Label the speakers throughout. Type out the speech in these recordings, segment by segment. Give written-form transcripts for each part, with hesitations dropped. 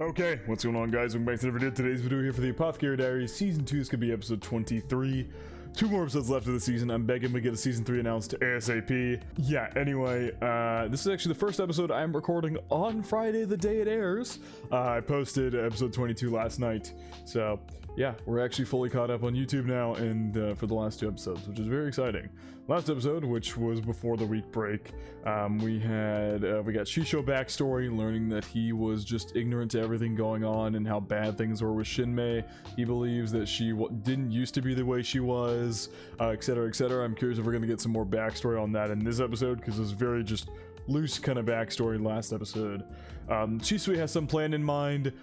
Speaker 1: Okay, what's going on, guys? Welcome back to the video. Today's video here for the Apothecary Diaries Season 2 is going to be episode 23. 2 more episodes left of the season. I'm begging we get a season 3 announced ASAP. Yeah, anyway, this is actually the first episode I'm recording on Friday, the day it airs. I posted episode 22 last night. So, yeah, we're actually fully caught up on YouTube now and for the last 2 episodes, which is very exciting. Last episode, which was before the week break, we got Shisho backstory, learning that he was just ignorant to everything going on and how bad things were with Shinmei. He believes that she didn't used to be the way she was, etc, etc. I'm curious if we're going to get some more backstory on that in this episode, because it's very just loose kind of backstory last episode. SHISUI has some plan in mind.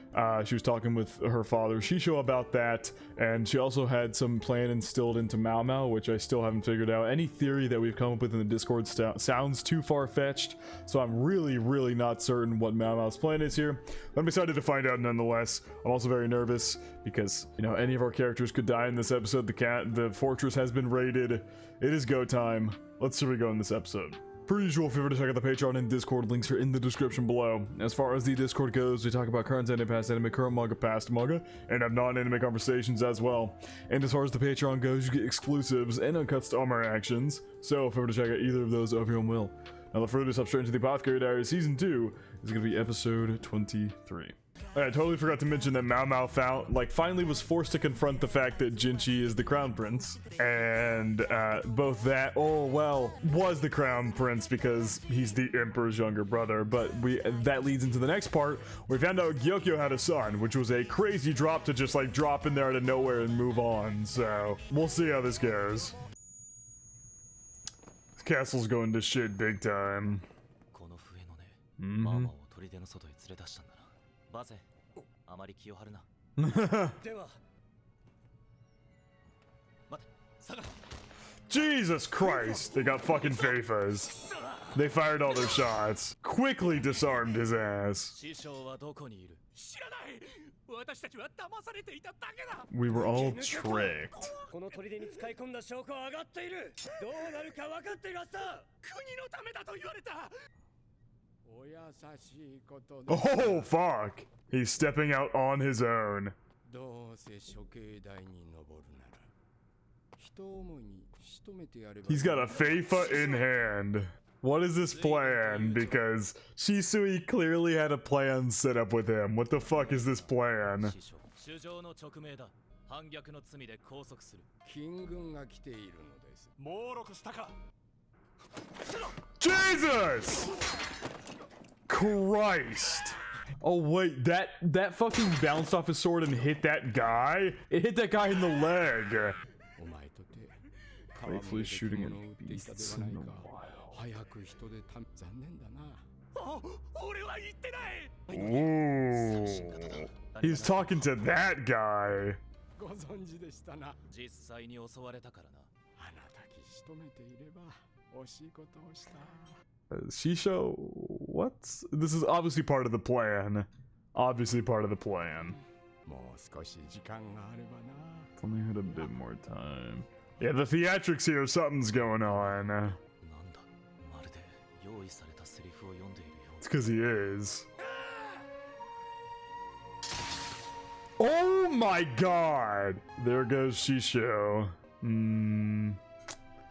Speaker 1: She was talking with her father Shisho about that, and she also had some plan instilled into Mao Mao, which I still haven't figured out. Any theory that we've come up with in the Discord sounds too far-fetched, so I'm really not certain what Mao Mao's plan is here. But I'm excited to find out nonetheless. I'm also very nervous because, you know, any of our characters could die in this episode. The fortress has been raided. It is go time. Let's see where we go in this episode. Per usual, feel free to check out the Patreon and Discord, links are in the description below. As far as the Discord goes, we talk about current anime, past anime, current manga, past manga, and have non-anime conversations as well. And as far as the Patreon goes, you get exclusives and uncuts to all my actions, so feel free to check out either of those of your own will. Now, the further up straight into the Apothecary Diaries Season 2 is going to be episode 23. I totally forgot to mention that Mao Mao finally was forced to confront the fact that Jinchi is the crown prince, and was the crown prince because he's the emperor's younger brother. But that leads into the next part. We found out Gyokyo had a son, which was a crazy drop to just like drop in there out of nowhere and move on. So we'll see how this goes. This castle's going to shit big time. Jesus Christ, they got fucking Feifas. They fired all their shots. Quickly disarmed his ass. We were all tricked. Oh fuck! He's stepping out on his own. He's got a Feifa in hand. What is this plan? Because SHISUI clearly had a plan set up with him. What the fuck is this plan? Jesus Christ! Oh wait, that fucking bounced off his sword and hit that guy? It hit that guy in the leg. Playfully shooting at beasts in the wild. Ooh. He's talking to that guy. Shisho, what? This is obviously part of the plan. Obviously part of the plan. If only had a bit more time. Yeah, the theatrics here, something's going on. It's because he is. Oh my god! There goes Shisho.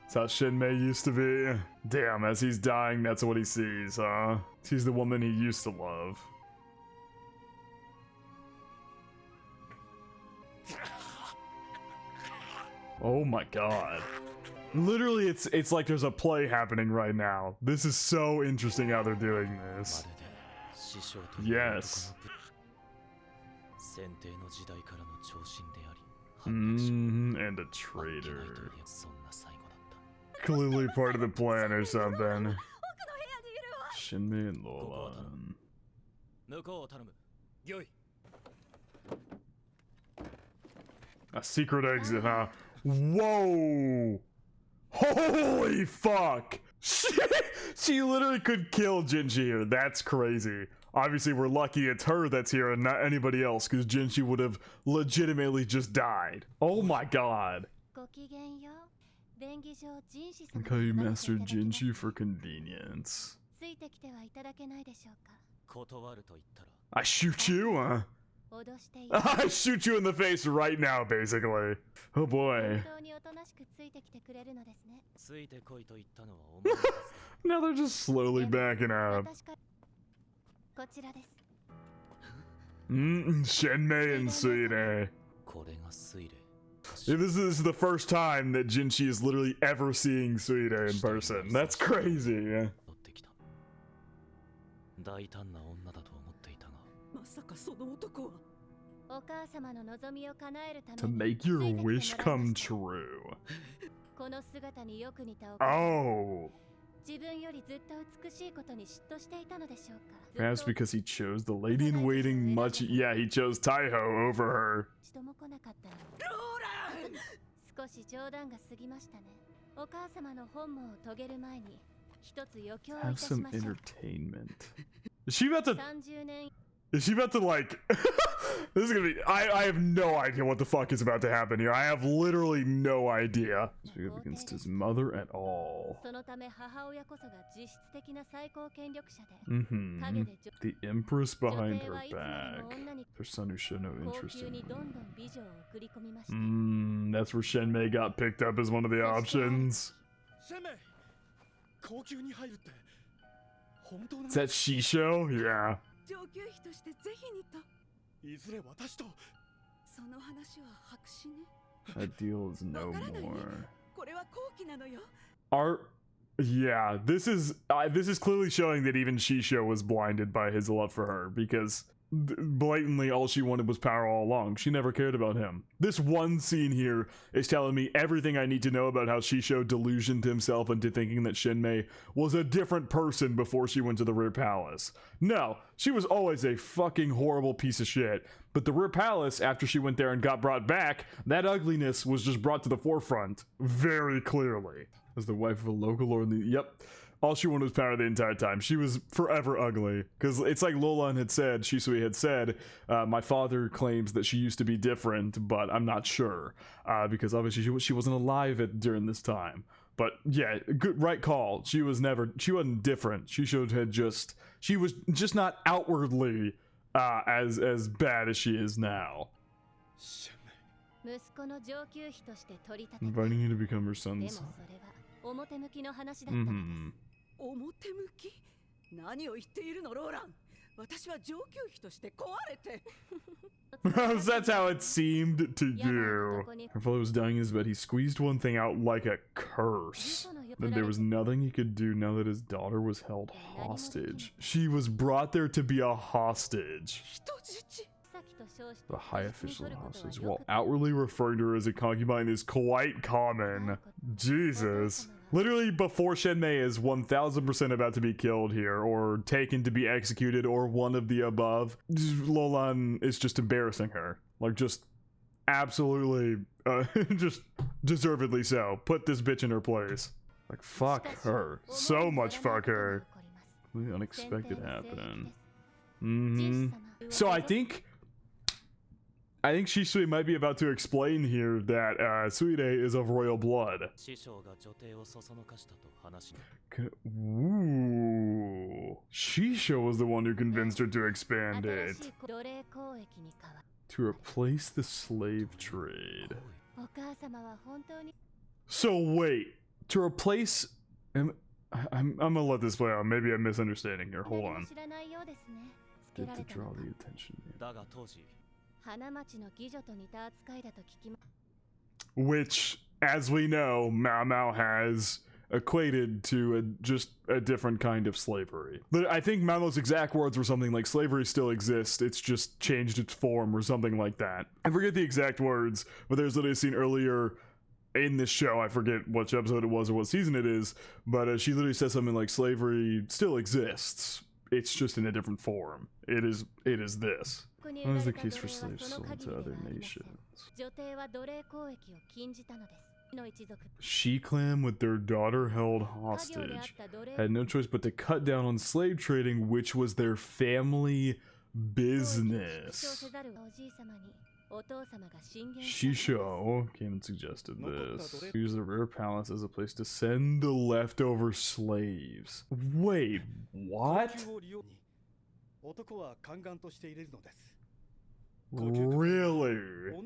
Speaker 1: That's how Shinmei used to be. Damn, as he's dying, that's what he sees, huh? She's the woman he used to love. Oh my god. Literally, it's like there's a play happening right now. This is so interesting how they're doing this. Yes. And a traitor. Clearly part of the plan or something. Shinmei and Lolan. A secret exit, huh? Whoa! Holy fuck! She literally could kill Jinchi here. That's crazy. Obviously, we're lucky it's her that's here and not anybody else, because Jinchi would have legitimately just died. Oh my god. Look how you mastered Jinchi for convenience. I shoot you, I shoot you in the face right now, basically. Oh boy. Now they're just slowly backing up. Shenmei and Suide. Yeah, this is the first time that Jinshi is literally ever seeing Suide in person. That's crazy. To make your wish come true. Oh. Perhaps because he chose the lady-in-waiting much. Yeah, he chose Toho over her. Have some entertainment. Is she about to like this is gonna be I have no idea what the fuck is about to happen here. I have literally no idea. Speak up against his mother at all. The Empress behind her back. Her son who showed no interest in him. That's where Shenmei got picked up as one of the options. Is that Shisho? Yeah. That deal is no more. Yeah, this is clearly showing that even Shisho was blinded by his love for her, because blatantly all she wanted was power all along. She never cared about him. This one scene here is telling me everything I need to know about how Shisho delusioned himself into thinking that Shenmei was a different person before she went to the Rear Palace. No, she was always a fucking horrible piece of shit. But the Rear Palace, after she went there and got brought back, that ugliness was just brought to the forefront very clearly. As the wife of a local lord in the... Yep. All she wanted was power the entire time. She was forever ugly. Because it's like Lolan had said, Shisui had said, my father claims that she used to be different, but I'm not sure. Because obviously she wasn't alive during this time. But yeah, good, right call. She wasn't different. She was just not outwardly as bad as she is now. Inviting you to become her son's... That's how it seemed to you. Her father was dying in his bed. He squeezed one thing out like a curse. Then there was nothing he could do now that his daughter was held hostage. She was brought there to be a hostage. The high official hostage, while outwardly referring to her as a concubine, is quite common. Jesus. Literally before Shenmei is 1000% about to be killed here, or taken to be executed, or one of the above, Lolan is just embarrassing her. Like, just absolutely, just deservedly so. Put this bitch in her place. Like, fuck her. So much fuck her. The unexpected happened. So I think Shisui might be about to explain here that Suide is of royal blood. Ooh. Shisho was the one who convinced her to expand it. To replace the slave trade. So wait, to replace... I'm gonna let this play out. Maybe I'm misunderstanding here. Hold on. Get to draw the attention. Which, as we know, Mao Mao has equated to just a different kind of slavery. I think Mao Mao's exact words were something like, slavery still exists, it's just changed its form, or something like that. I forget the exact words, but there's literally a scene earlier in this show, I forget which episode it was or what season it is, but she literally says something like, slavery still exists, it's just in a different form. It is this. What is the case for slaves sold to other nations? She-clan, with their daughter held hostage, had no choice but to cut down on slave trading, which was their family business. Shisho came and suggested this. Use the Rear Palace as a place to send the leftover slaves. Wait, what? Really?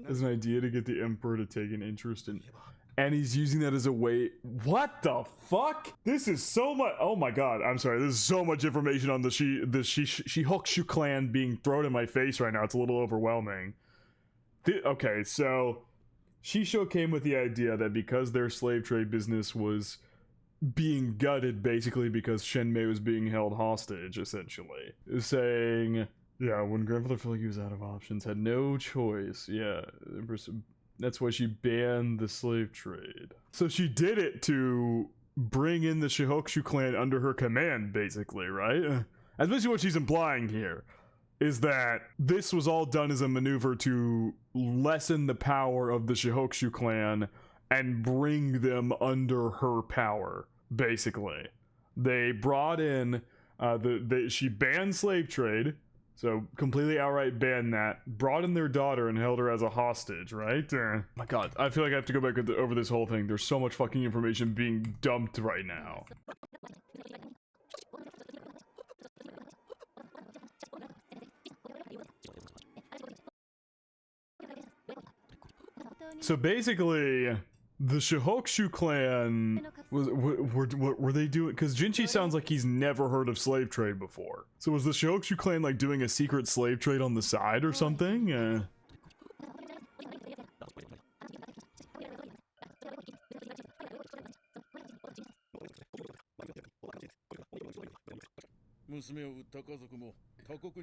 Speaker 1: As an idea to get the Emperor to take an interest in... And he's using that as a way... What the fuck? This is so much... Oh my god, I'm sorry. This is so much information on the Shihokushu clan being thrown in my face right now. It's a little overwhelming. Okay, so... Shisho came with the idea that because their slave trade business was being gutted basically because Shenmei was being held hostage, essentially. Saying... Yeah, when grandfather felt like he was out of options, had no choice. Yeah, that's why she banned the slave trade. So she did it to bring in the Shihokushu clan under her command, basically, right? That's basically what she's implying here, is that this was all done as a maneuver to lessen the power of the Shihokushu clan and bring them under her power, basically. They brought in, she banned slave trade, so completely outright banned that, brought in their daughter and held her as a hostage, right? My god, I feel like I have to go back over this whole thing. There's so much fucking information being dumped right now. So basically, the Shihokushu clan were they doing? Because Jinchi sounds like he's never heard of slave trade before. So was the Shihokushu clan like doing a secret slave trade on the side or something?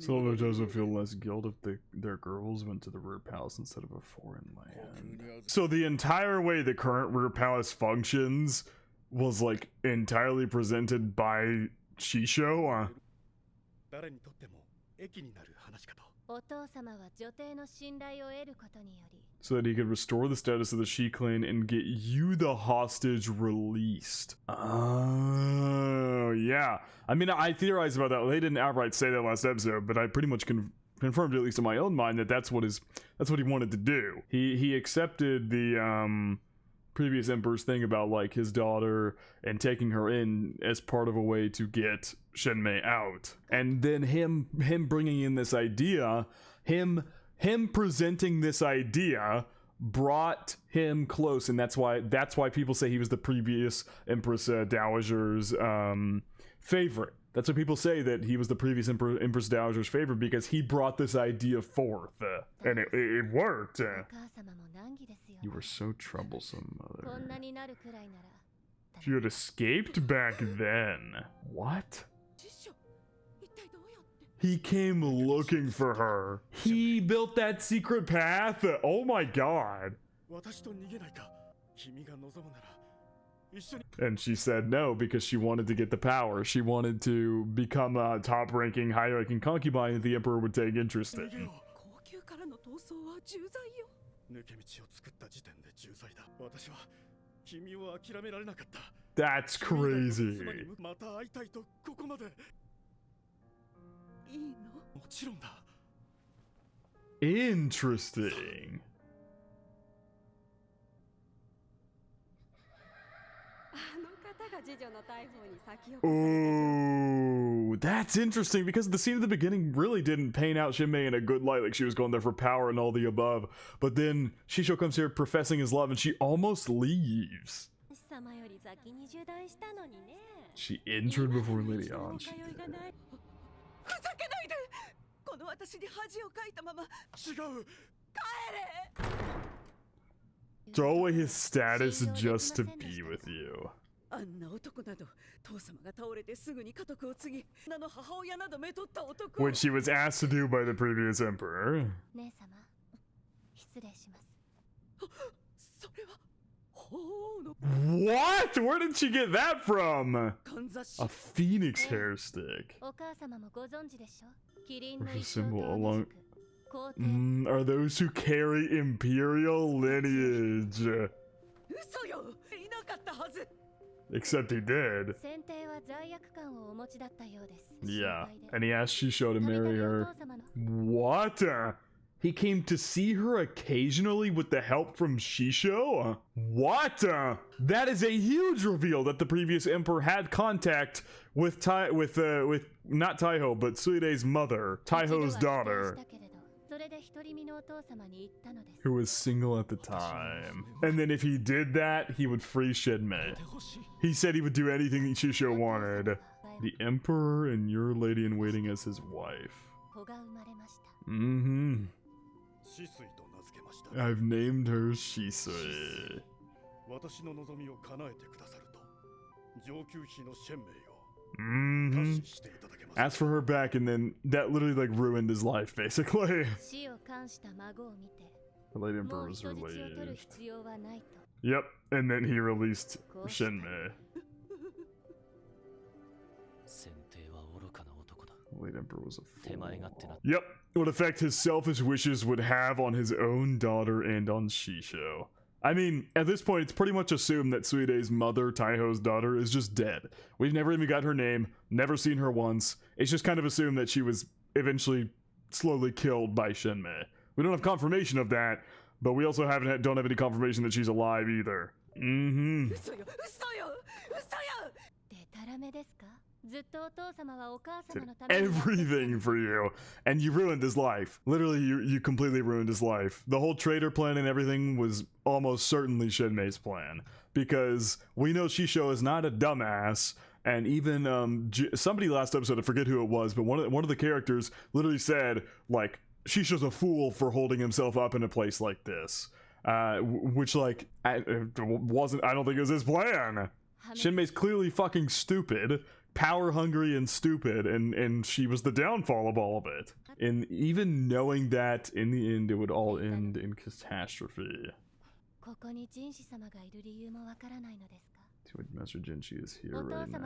Speaker 1: So it doesn't feel less guilt if their girls went to the Rear Palace instead of a foreign land. So the entire way the current Rear Palace functions was like entirely presented by Shisho? So that he could restore the status of the Shi clan and get you the hostage released. Oh, yeah. I mean, I theorized about that. They didn't outright say that last episode, but I pretty much confirmed, at least in my own mind, that that's what he wanted to do. He accepted the previous emperor's thing about like his daughter and taking her in as part of a way to get Shenmei out, and then him bringing in this idea, him presenting this idea brought him close, and that's why people say he was the previous Empress Dowager's favorite. That's what people say, that he was the previous Empress Dowager's favorite, because he brought this idea forth, and it worked. You were so troublesome, mother. If you had escaped back then. What? He came looking for her. He built that secret path? Oh my god. And she said no because she wanted to get the power. She wanted to become a top-ranking, high-ranking concubine that the emperor would take interest in. That's crazy. Interesting. Ooh, that's interesting, because the scene at the beginning really didn't paint out Shinmei in a good light, like she was going there for power and all the above. But then Shisho comes here professing his love and she almost leaves. She entered before Lady On. She did. Throw away his status just to be with you. Which she was asked to do by the previous emperor. What? Where did she get that from? A phoenix hair stick. There's a symbol along. Are those who carry imperial lineage? Except he did. Yeah, and he asked Shisho to marry her. What? He came to see her occasionally with the help from Shisho? What? That is a huge reveal that the previous emperor had contact with not Toho, but Suire's mother, Taiho's daughter, who was single at the time. And then if he did that, he would free Shinmei. He said he would do anything Shisho wanted. The emperor and your lady in waiting as his wife. Mm-hmm. I've named her Shisui. Mm-hmm. Asked for her back, and then that literally like ruined his life, basically. The late emperor was relieved. Yep, and then he released Shinmei. The late emperor was a fool. Yep, what effect his selfish wishes would have on his own daughter and on Shisho. I mean, at this point, it's pretty much assumed that Suire's mother, Taiho's daughter, is just dead. We've never even got her name, never seen her once. It's just kind of assumed that she was eventually slowly killed by Shinmei. We don't have confirmation of that, but we also don't have any confirmation that she's alive either. Mm-hmm. Everything for you, and you ruined his life. Literally, you completely ruined his life. The whole traitor plan and everything was almost certainly Shinmei's plan, because we know Shisho is not a dumbass. And even somebody last episode, I forget who it was, but one of the characters literally said like Shisho's a fool for holding himself up in a place like this, which like I don't think it was his plan. Shinmei's clearly fucking stupid, power hungry and stupid, and she was the downfall of all of it. And even knowing that in the end it would all end in catastrophe. Master Jinshi is here right now.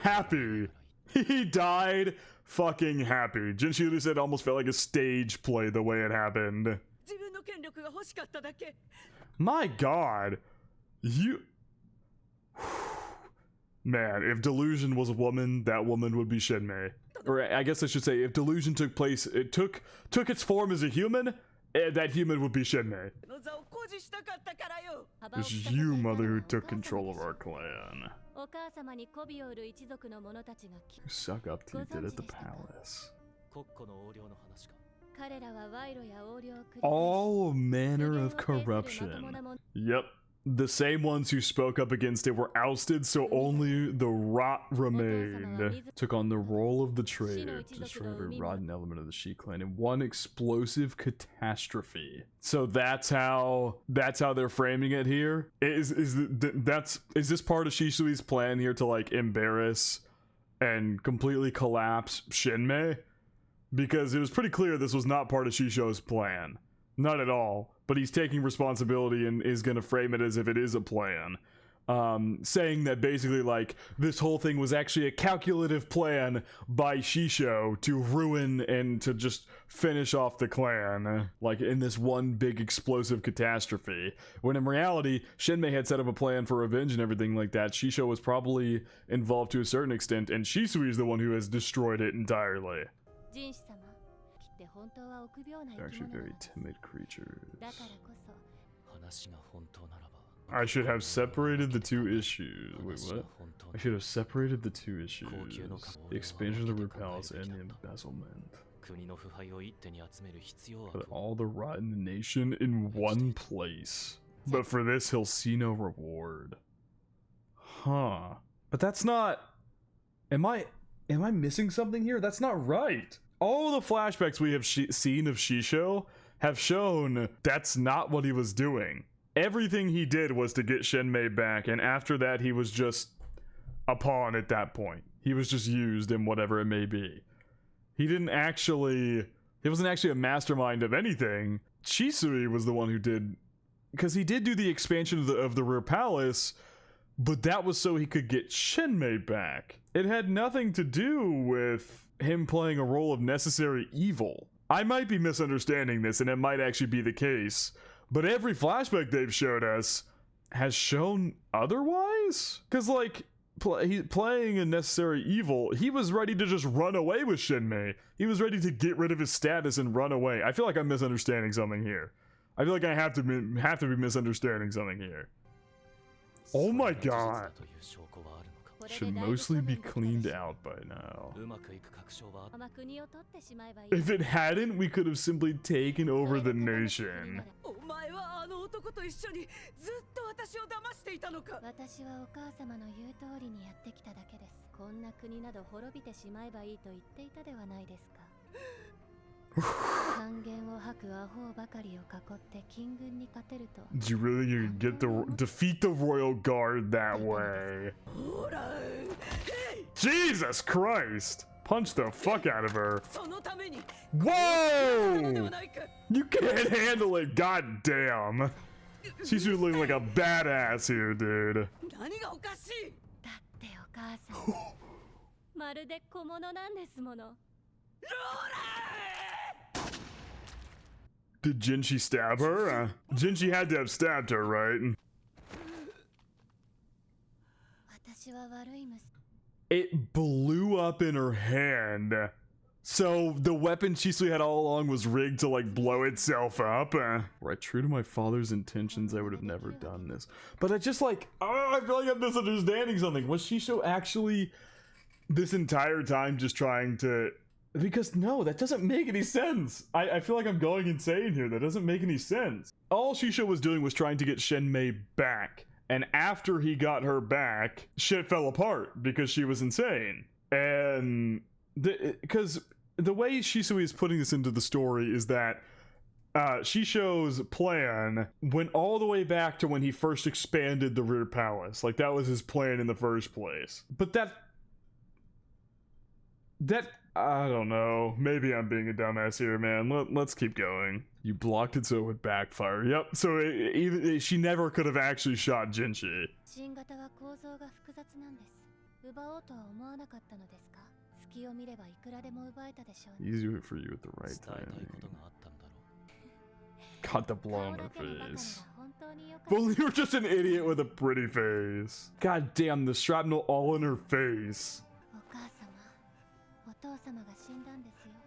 Speaker 1: Happy! He died fucking happy. Jinshi literally said it almost felt like a stage play the way it happened. My god. You... Man, if delusion was a woman, that woman would be Shinmei. Or I guess I should say, if delusion took place, it took its form as a human, that human would be Shinmei. It's you, mother, who took control of our clan. You suck up to you did at the palace. All manner of corruption. Yep. The same ones who spoke up against it were ousted, so only the rot remained. Took on the role of the traitor to destroy every rotten element of the Shi clan in one explosive catastrophe. So that's how they're framing it here. Is this part of Shisui's plan here to like embarrass and completely collapse Shinmei? Because it was pretty clear this was not part of Shisho's plan. Not at all. But he's taking responsibility and is going to frame it as if it is a plan. Saying that basically, like, this whole thing was actually a calculative plan by Shisho to ruin and to just finish off the clan. Like, in this one big explosive catastrophe. When in reality, Shinmei had set up a plan for revenge and everything like that. Shisho was probably involved to a certain extent, and Shisui is the one who has destroyed it entirely. They're actually very timid creatures. I should have separated the two issues. Wait, what? I should have separated the two issues. The expansion of the root palace and the embezzlement. Put all the rot in the nation in one place. But for this, he'll see no reward. Huh. But that's not... Am I missing something here? That's not right. All the flashbacks we have seen of Shisho have shown that's not what he was doing. Everything he did was to get Shinmei back, and after that he was just a pawn at that point. He was just used in whatever it may be. He wasn't actually a mastermind of anything. Shisui was the one who did, because he did do the expansion of the rear palace, but that was so he could get Shinmei back. It had nothing to do with him playing a role of necessary evil. I might be misunderstanding this, and it might actually be the case, but every flashback they've showed us has shown otherwise? Because, like, playing a necessary evil. He was ready to just run away with Shinmei. He was ready to get rid of his status and run away. I feel like I'm misunderstanding something here. I feel like I have to be misunderstanding something here. Oh my god. Should mostly be cleaned out by now. If it hadn't, we could have simply taken over the nation. Do you really get defeat the royal guard that way? Jesus Christ! Punch the fuck out of her. Whoa! You can't handle it, god damn. She's looking like a badass here, dude. Did Jinshi stab her? Jinshi had to have stabbed her, right? It blew up in her hand. So the weapon Shisui had all along was rigged to like blow itself up. Right, true to my father's intentions, I would have never done this. But I just like, oh, I feel like I'm misunderstanding something. Was Shisho actually this entire time just trying to... Because no, that doesn't make any sense. I feel like I'm going insane here. That doesn't make any sense. All Shisho was doing was trying to get Shenmei back. And after he got her back, shit fell apart because she was insane. And because the way Shisui is putting this into the story is that Shisho's plan went all the way back to when he first expanded the rear palace. Like that was his plan in the first place. But that I don't know. Maybe I'm being a dumbass here, man. Let's keep going. You blocked it so it would backfire. Yep, so she never could have actually shot Jinshi. Easier for you at the right time. Got the blow on her face. Well, you're just an idiot with a pretty face. God damn, the shrapnel all in her face.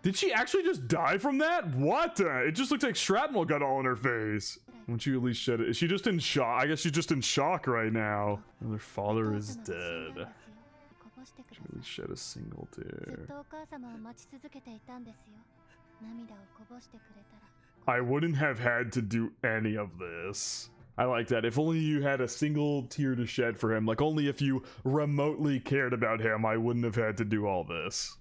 Speaker 1: Did she actually just die from that? What? It just looks like shrapnel got all in her face. Won't you at least shed it? Is she just in shock? I guess she's just in shock right now. And her father is dead. She at least shed a single tear. I wouldn't have had to do any of this. I like that. If only you had a single tear to shed for him, like only if you remotely cared about him, I wouldn't have had to do all this.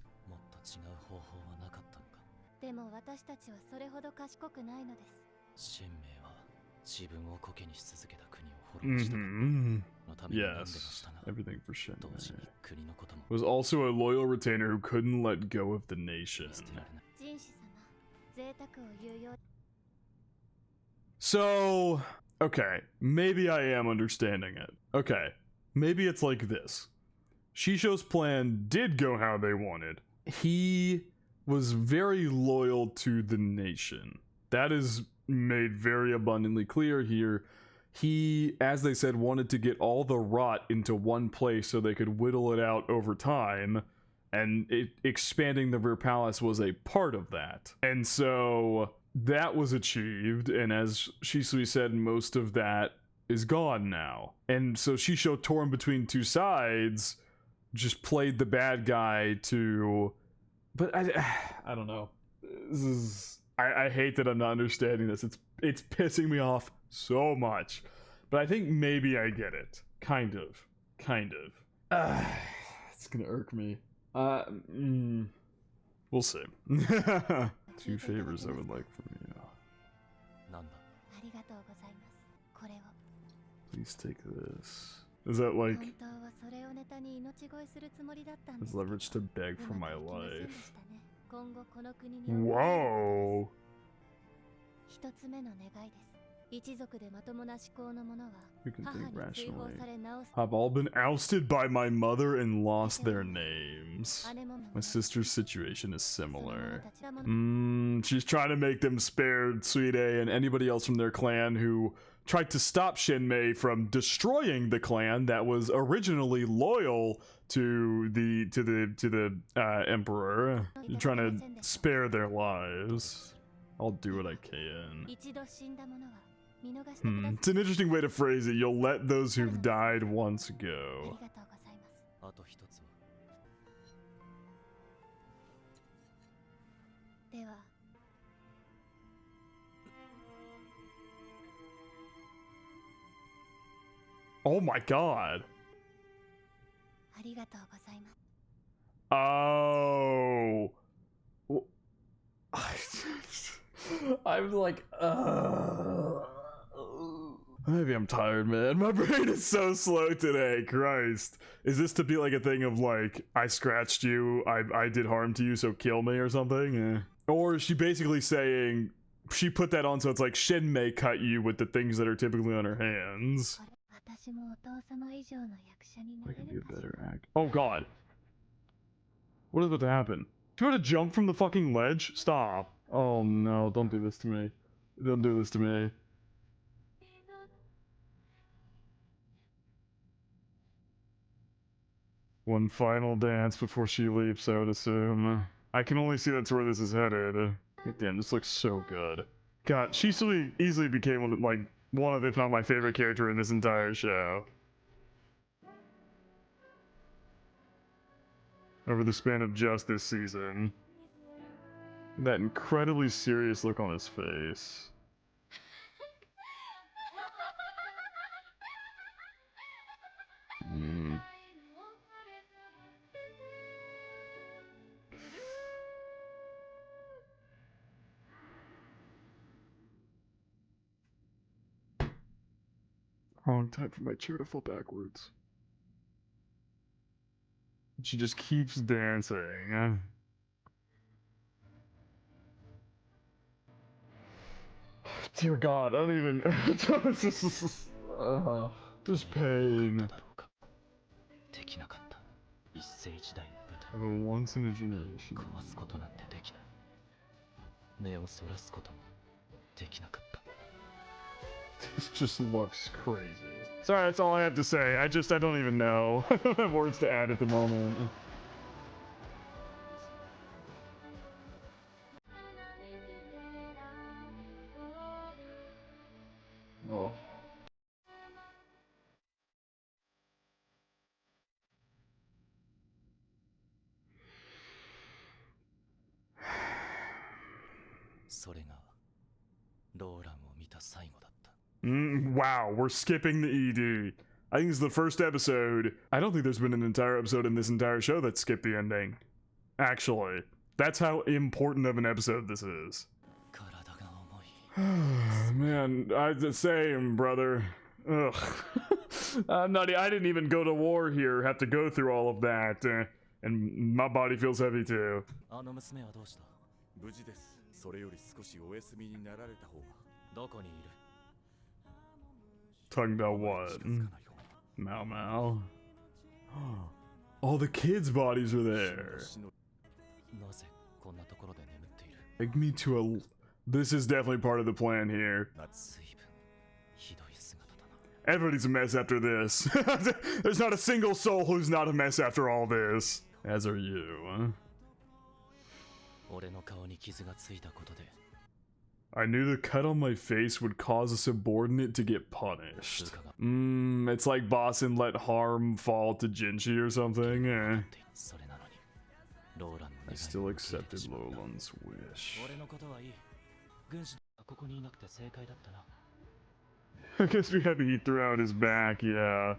Speaker 1: Yes, everything for Shenmei. Was also a loyal retainer who couldn't let go of the nation. So, okay, maybe I am understanding it. Okay, maybe it's like this. Shisho's plan did go how they wanted. He was very loyal to the nation. That is made very abundantly clear here. He, as they said, wanted to get all the rot into one place so they could whittle it out over time, and expanding the rear palace was a part of that. And so that was achieved, and as Shisui said, most of that is gone now. And so Shisho, torn between two sides, just played the bad guy to... But I don't know. This is... I hate that I'm not understanding this. It's pissing me off so much. But I think maybe I get it. Kind of. It's gonna irk me. We'll see. 2 favors I would like from you. Please take this. Is that like... Is leverage to beg for my life. Whoa! Who can think rationally? Have all been ousted by my mother and lost their names. My sister's situation is similar. She's trying to make them spare Tsuide and anybody else from their clan who tried to stop Shinmei from destroying the clan that was originally loyal to the emperor. You're trying to spare their lives. I'll do what I can. It's an interesting way to phrase it. You'll let those who've died once go. Oh my god. Oh. I'm like, maybe I'm tired, man. My brain is so slow today. Christ. Is this to be like a thing of like, I scratched you, I did harm to you, so kill me or something? Or is she basically saying, she put that on so it's like Shinmei cut you with the things that are typically on her hands? I can be a better act. Oh god. What is about to happen? Do you want to jump from the fucking ledge? Stop. Oh no, don't do this to me. Don't do this to me. One final dance before she leaps, I would assume. I can only see that's where this is headed. Damn, this looks so good. God, SHISUI easily became one of, if not my favorite character in this entire show. Over the span of just this season. That incredibly serious look on his face. Wrong time for my chair to fall backwards. She just keeps dancing. Dear God, I don't even. Just pain. Of a once in a generation. This just looks crazy. Sorry, that's all I have to say. I don't even know. I don't have words to add at the moment. Oh. Wow, we're skipping the ED. I think it's the first episode. I don't think there's been an entire episode in this entire show that skipped the ending. Actually, that's how important of an episode this is. Man, the same, brother. Ugh. I didn't even go to war here, have to go through all of that, and my body feels heavy too. Talking about what? Mao Mao. All the kids' bodies are there. Take me to a... This is definitely part of the plan here. Everybody's a mess after this. There's not a single soul who's not a mess after all this. As are you. I knew the cut on my face would cause a subordinate to get punished. It's like Bossen let harm fall to Jinshi or something. I still accepted Lolan's wish. I guess we had to eat throughout his back, yeah.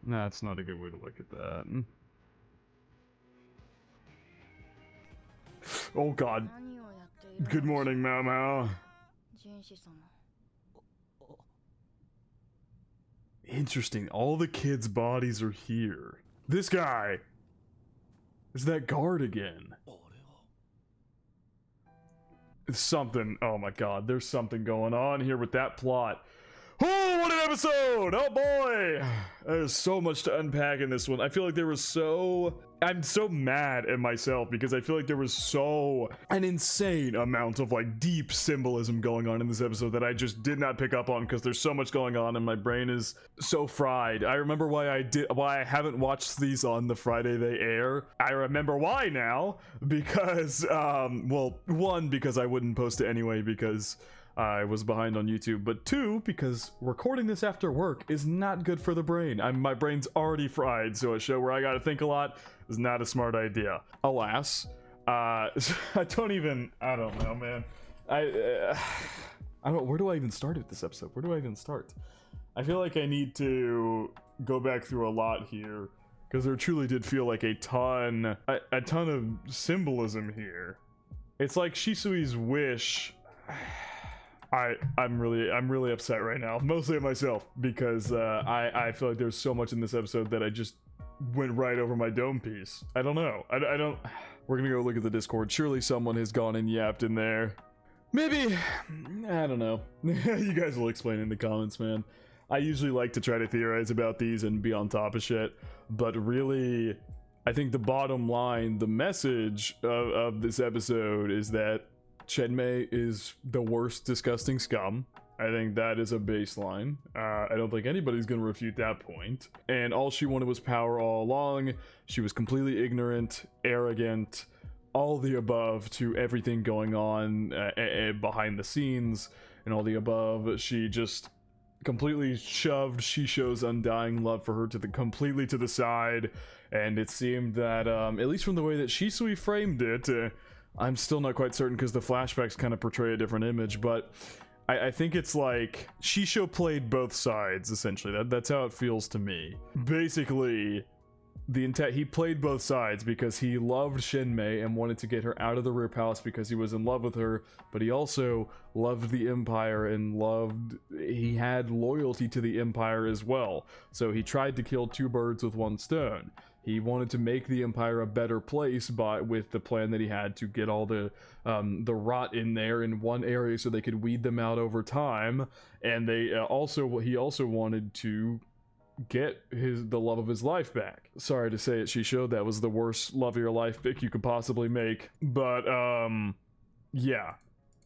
Speaker 1: That's not a good way to look at that. Oh god. Good morning, Mao Mao. Interesting. All the kids' bodies are here. This guy is that guard again. Something. Oh my god. There's something going on here with that plot. Oh, what an episode! Oh boy! There's so much to unpack in this one. I feel like I'm so mad at myself because I feel like there was an insane amount of like deep symbolism going on in this episode that I just did not pick up on because there's so much going on and my brain is so fried. I remember why I haven't watched these on the Friday they air. I remember why now, because well, one, because I wouldn't post it anyway because I was behind on YouTube, but two, because recording this after work is not good for the brain. My brain's already fried, so a show where I gotta think a lot is not a smart idea. Alas, I don't know, man. I don't, where do I even start with this episode? Where do I even start? I feel like I need to go back through a lot here, because there truly did feel like a ton of symbolism here. It's like Shisui's wish. I'm really upset right now, mostly at myself, because I feel like there's so much in this episode that I just went right over my dome piece. I don't know. I don't. We're gonna go look at the Discord. Surely someone has gone and yapped in there. Maybe. I don't know. You guys will explain in the comments, man. I usually like to try to theorize about these and be on top of shit, but really, I think the bottom line, the message of this episode is that Shenmei is the worst disgusting scum. I think that is a baseline. I don't think anybody's gonna refute that point. And all she wanted was power all along. She was completely ignorant, arrogant, all the above to everything going on behind the scenes and all the above. She just completely shoved Shisho's undying love for her completely to the side. And it seemed that, at least from the way that Shisui framed it, I'm still not quite certain because the flashbacks kind of portray a different image, but I think it's like Shisho played both sides, essentially. That's how it feels to me. Basically, he played both sides because he loved Shenmei and wanted to get her out of the rear palace because he was in love with her, but he also loved the Empire and he had loyalty to the Empire as well. So he tried to kill two birds with one stone. He wanted to make the Empire a better place with the plan that he had to get all the rot in there in one area so they could weed them out over time. And he also wanted to get the love of his life back. Sorry to say it, Shisho, that was the worst love of your life pick you could possibly make. But yeah.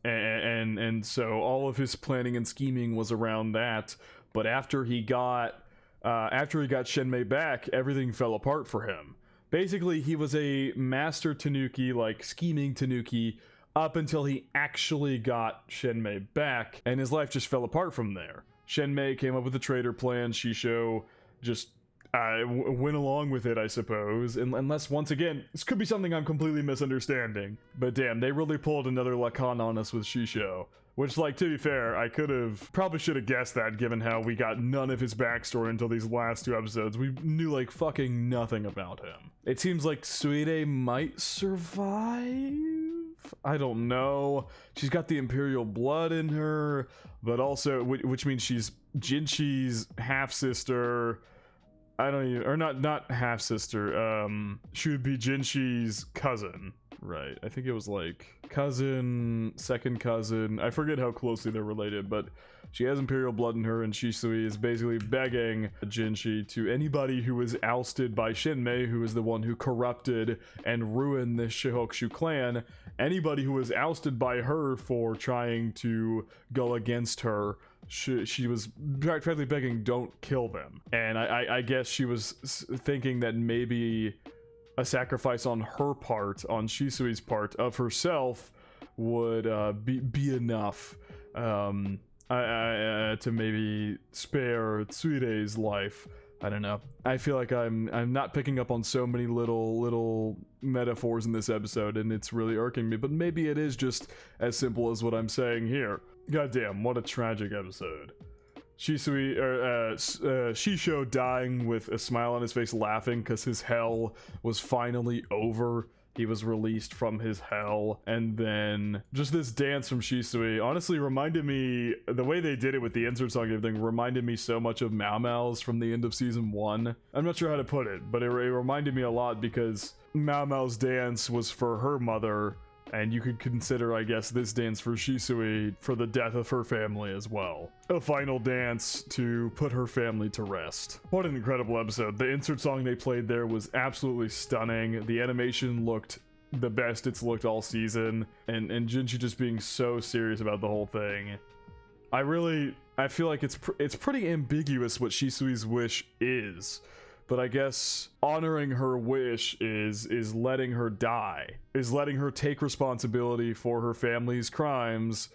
Speaker 1: And so all of his planning and scheming was around that. But after he got Shenmei back, everything fell apart for him. Basically, he was a master Tanuki, like scheming Tanuki, up until he actually got Shenmei back, and his life just fell apart from there. Shenmei came up with a traitor plan. Shisho just went along with it, I suppose. Unless, once again, this could be something I'm completely misunderstanding. But damn, they really pulled another Lacan on us with Shisho. Which, like, to be fair, I probably should have guessed that, given how we got none of his backstory until these last two episodes. We knew, like, fucking nothing about him. It seems like Suide might survive? I don't know. She's got the Imperial blood in her, but also, which means she's Jinshi's half-sister. I don't even, or not half-sister, she would be Jinshi's cousin. Right, I think it was like cousin, second cousin. I forget how closely they're related, but she has Imperial blood in her, and Shisui is basically begging Jinshi to anybody who was ousted by Shenmei, who is the one who corrupted and ruined the Shihokushu clan. Anybody who was ousted by her for trying to go against her, she was practically begging, don't kill them. And I guess she was thinking that maybe a sacrifice on her part, on Shisui's part, of herself would be enough to maybe spare Tsuide's life. I don't know. I feel like I'm not picking up on so many little metaphors in this episode, and it's really irking me, but maybe it is just as simple as what I'm saying here. Goddamn, what a tragic episode. Shisho dying with a smile on his face, laughing because his hell was finally over. He was released from his hell. And then just this dance from Shisui honestly reminded me, the way they did it with the insert song and everything reminded me so much of Mao Mao's from the end of season 1. I'm not sure how to put it, but it reminded me a lot because Mao Mao's dance was for her mother, And you could consider, I guess, this dance for Shisui for the death of her family as well. A final dance to put her family to rest. What an incredible episode. The insert song they played there was absolutely stunning. The animation looked the best it's looked all season. And Jinchi just being so serious about the whole thing. I feel like it's pretty ambiguous what Shisui's wish is. But I guess honoring her wish is letting her die, is letting her take responsibility for her family's crimes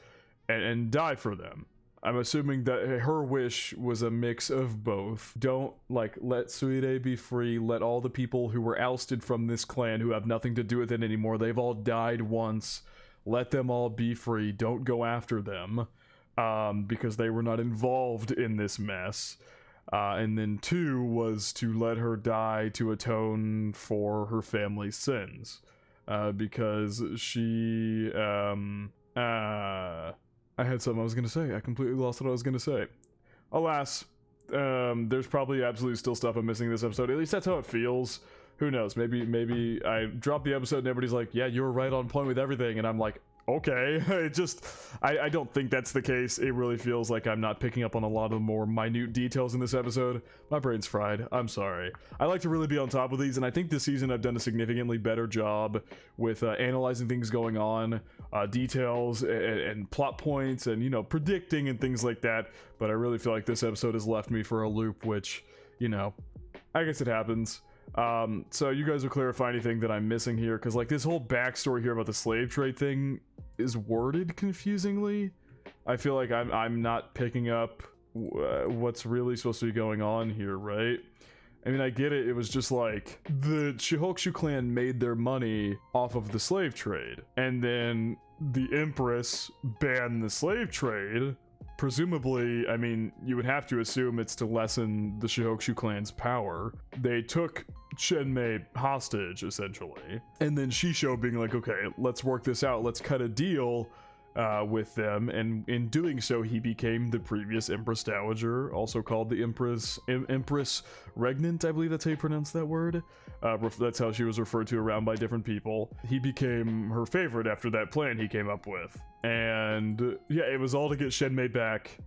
Speaker 1: and die for them. I'm assuming that her wish was a mix of both. Don't, like, let Suide be free, let all the people who were ousted from this clan who have nothing to do with it anymore, they've all died once, let them all be free, don't go after them, because they were not involved in this mess. And then 2 was to let her die to atone for her family's sins. Because she, I had something I was going to say. I completely lost what I was going to say. Alas, there's probably absolutely still stuff I'm missing in this episode. At least that's how it feels. Who knows? Maybe I dropped the episode and everybody's like, yeah, you were right on point with everything. And I'm like, okay. I don't think that's the case. It really feels like I'm not picking up on a lot of the more minute details in this episode. My brain's fried. I'm sorry. I like to really be on top of these, and I think this season I've done a significantly better job with analyzing things going on, details and plot points, and, you know, predicting and things like that. But I really feel like this episode has left me for a loop, which, you know, I guess it happens. So you guys will clarify anything that I'm missing here, because like this whole backstory here about the slave trade thing is worded confusingly. I feel like I'm not picking up what's really supposed to be going on here, right? I mean, I get it. It was just like the Shihokushu clan made their money off of the slave trade, and then the Empress banned the slave trade. Presumably, I mean, you would have to assume it's to lessen the Shihokushu clan's power. They took Shenmei hostage, essentially. And then Shisho being like, okay, let's work this out. Let's cut a deal with them. And in doing so, he became the previous Empress Dowager, also called the Empress Regnant, I believe that's how you pronounce that word. That's how she was referred to around by different people. He became her favorite after that plan he came up with. And yeah, it was all to get Shenmei back,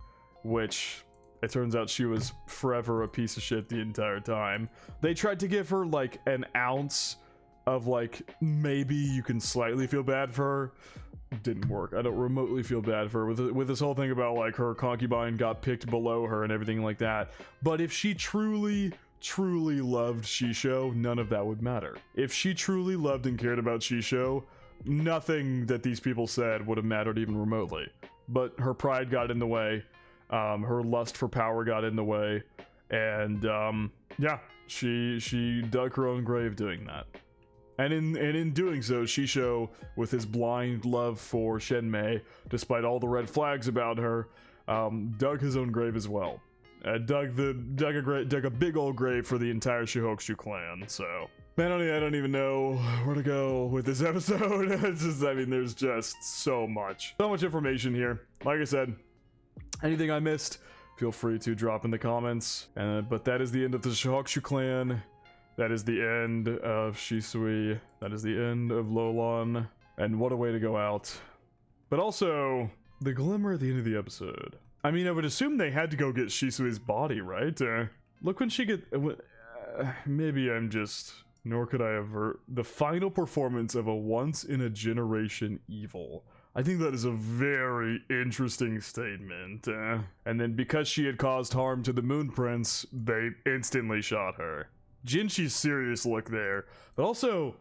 Speaker 1: which it turns out she was forever a piece of shit the entire time. They tried to give her like an ounce of like, maybe you can slightly feel bad for her. Didn't work. I don't remotely feel bad for her with this whole thing about like her concubine got picked below her and everything like that. But if she truly loved Shisho, none of that would matter. If she truly loved and cared about Shisho, nothing that these people said would have mattered even remotely. But her pride got in the way, her lust for power got in the way, and yeah, she dug her own grave doing that. And in doing so, Shisho, with his blind love for Shenmei, despite all the red flags about her, dug his own grave as well. Dug a big old grave for the entire Shihokushu clan. So, man, I don't even know where to go with this episode. It's just, I mean, there's just so much information here. Like I said, anything I missed, feel free to drop in the comments. But that is the end of the Shihokushu clan. That is the end of Shisui. That is the end of Lolon. And what a way to go out. But also, the glimmer at the end of the episode. I mean, I would assume they had to go get Shisui's body, right? Look when she get... maybe I'm just... Nor could I avert the final performance of a once-in-a-generation evil. I think that is a very interesting statement. And then because she had caused harm to the Moon Prince, they instantly shot her. Jinshi's serious look there. But also,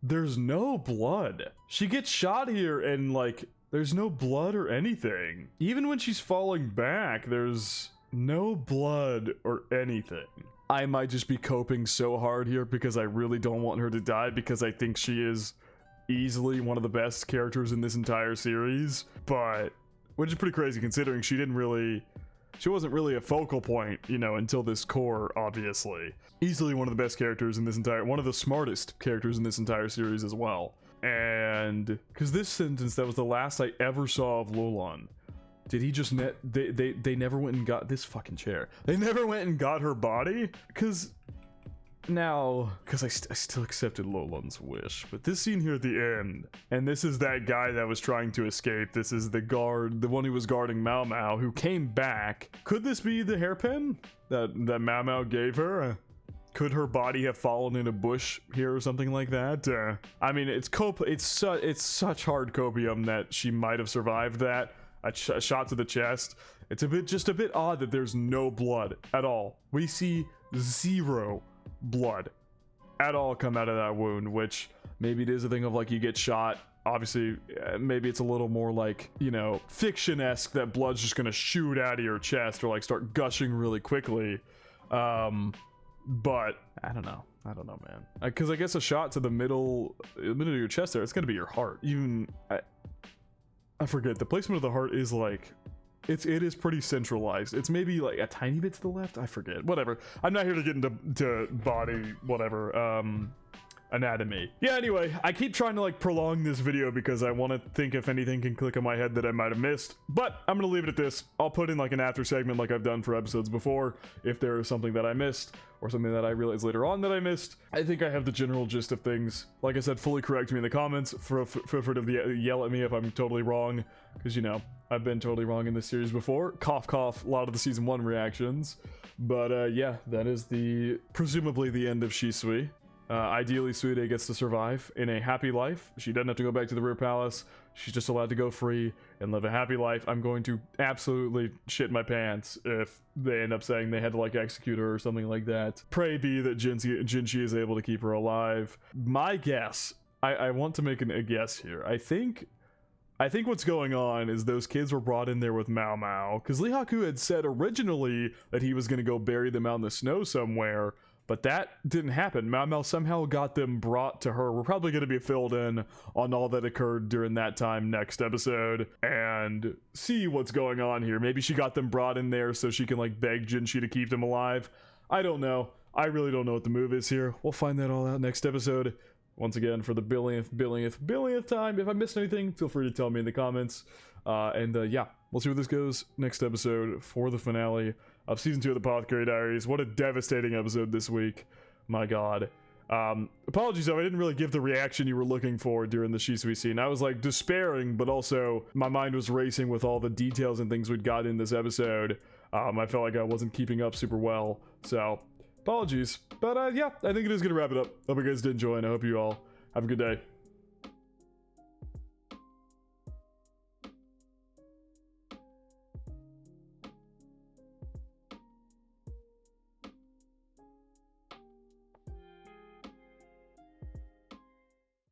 Speaker 1: there's no blood. She gets shot here and, like, there's no blood or anything. Even when she's falling back, there's no blood or anything. I might just be coping so hard here because I really don't want her to die, because I think she is easily one of the best characters in this entire series. But, which is pretty crazy considering she wasn't really a focal point, you know, until this core, obviously. Easily one of the best characters in this entire, one of the smartest characters in this entire series as well. And, because this sentence, that was the last I ever saw of Lolon. Did he just they never went and got this fucking chair. They never went and got her body? Because Now, because I still accepted Lolon's wish, but this scene here at the end, and this is that guy that was trying to escape. This is the guard, the one who was guarding Mao Mao, who came back. Could this be the hairpin that Mao Mao gave her? Could her body have fallen in a bush here or something like that? I mean, it's such hard copium that she might have survived that. A shot to the chest. It's just a bit odd that there's no blood at all. We see 0 blood at all come out of that wound, which maybe it is a thing of like you get shot. Obviously, maybe it's a little more like, you know, fiction-esque that blood's just gonna shoot out of your chest or like start gushing really quickly. But I don't know, man. Because I guess a shot to the middle of your chest there, it's gonna be your heart. Even I forget, the placement of the heart is like, it is pretty centralized. It's maybe like a tiny bit to the left. I forget. Whatever. I'm not here to get into body whatever anatomy. Yeah, anyway, I keep trying to like prolong this video because I want to think if anything can click in my head that I might have missed, but I'm gonna leave it at this. I'll put in like an after segment like I've done for episodes before if there is something that I missed or something that I realized later on that I missed. I think I have the general gist of things. Like I said, fully correct me in the comments. Feel free to yell at me if I'm totally wrong, because you know I've been totally wrong in this series before. Cough cough, a lot of the season 1 reactions. But yeah, that is presumably the end of SHISUI. Ideally, Suide gets to survive in a happy life. She doesn't have to go back to the Rear Palace. She's just allowed to go free and live a happy life. I'm going to absolutely shit my pants if they end up saying they had to like execute her or something like that. Pray be that Jinshi is able to keep her alive. My guess, I want to make a guess here. I think what's going on is those kids were brought in there with Mao Mao, because Lee Haku had said originally that he was going to go bury them out in the snow somewhere. But that didn't happen. Mao Mao somehow got them brought to her. We're probably going to be filled in on all that occurred during that time next episode and see what's going on here. Maybe she got them brought in there so she can like beg Jinshi to keep them alive. I don't know. I really don't know what the move is here. We'll find that all out next episode. Once again, for the billionth time, if I missed anything, feel free to tell me in the comments. Yeah, we'll see where this goes next episode for the finale of season 2 of the Apothecary Diaries. What a devastating episode this week. My god. Apologies though, I didn't really give the reaction you were looking for during the SHISUI scene. I was like despairing, but also my mind was racing with all the details and things we'd got in this episode. I felt like I wasn't keeping up super well, so apologies. But yeah, I think it is gonna wrap it up. Hope you guys did enjoy, and I hope you all have a good day.